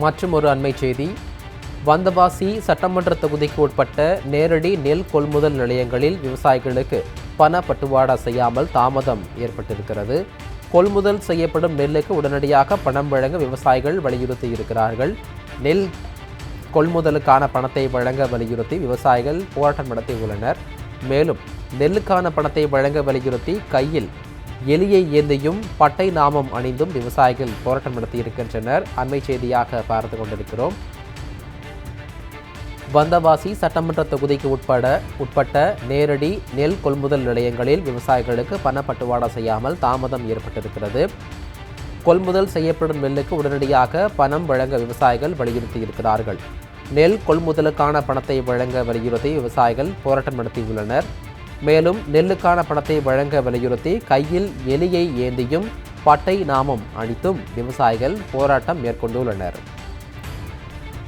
மற்றும் ஒரு அண்மை செய்தி. வந்தவாசி சட்டமன்ற தொகுதிக்கு உட்பட்ட நேரடி நெல் கொள்முதல் நிலையங்களில் விவசாயிகளுக்கு பண பட்டுவாடா செய்யாமல் தாமதம் ஏற்பட்டிருக்கிறது. கொள்முதல் செய்யப்படும் நெல்லுக்கு உடனடியாக பணம் வழங்க விவசாயிகள் வலியுறுத்தி இருக்கிறார்கள். நெல் கொள்முதலுக்கான பணத்தை வழங்க வலியுறுத்தி விவசாயிகள் போராட்டம் நடத்தியுள்ளனர். மேலும் நெல்லுக்கான பணத்தை வழங்க வலியுறுத்தி கையில் எலியை ஏந்தியும் பட்டை நாமம் அணிந்தும் விவசாயிகள் போராட்டம் நடத்தியிருக்கின்றனர். அண்மை செய்தியாக பார்த்து கொண்டிருக்கிறோம். வந்தவாசி சட்டமன்ற தொகுதிக்கு உட்பட்ட நேரடி நெல் கொள்முதல் நிலையங்களில் விவசாயிகளுக்கு பண பட்டுவாடா செய்யாமல் தாமதம் ஏற்பட்டிருக்கிறது. கொள்முதல் செய்யப்படும் நெல்லுக்கு உடனடியாக பணம் வழங்க விவசாயிகள் வலியுறுத்தியிருக்கிறார்கள். நெல் கொள்முதலுக்கான பணத்தை வழங்க வலியுறுத்தி விவசாயிகள் போராட்டம் நடத்தியுள்ளனர். மேலும் நெல்லுக்கான பணத்தை வழங்க வலியுறுத்தி கையில் எலியை ஏந்தியும் பட்டை நாமம் அணித்தும் விவசாயிகள் போராட்டம் மேற்கொண்டுள்ளனர்.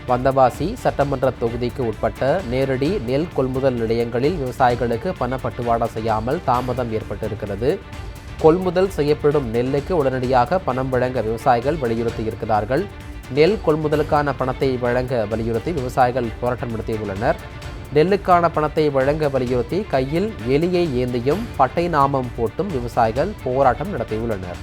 வந்தவாசி சட்டமன்ற தொகுதிக்கு உட்பட்ட நேரடி நெல் கொள்முதல் நிலையங்களில் விவசாயிகளுக்கு பண பட்டுவாடா செய்யாமல் தாமதம் ஏற்பட்டிருக்கிறது. கொள்முதல் செய்யப்படும் நெல்லுக்கு உடனடியாக பணம் வழங்க விவசாயிகள் வலியுறுத்தியிருக்கிறார்கள். நெல் கொள்முதலுக்கான பணத்தை வழங்க வலியுறுத்தி விவசாயிகள் போராட்டம் நடத்தியுள்ளனர். நெல்லுக்கான பணத்தை வழங்க வலியுறுத்தி கையில் எலியை ஏந்தியும் பட்டை நாமம் போட்டும் விவசாயிகள் போராட்டம் நடத்தியுள்ளனர்.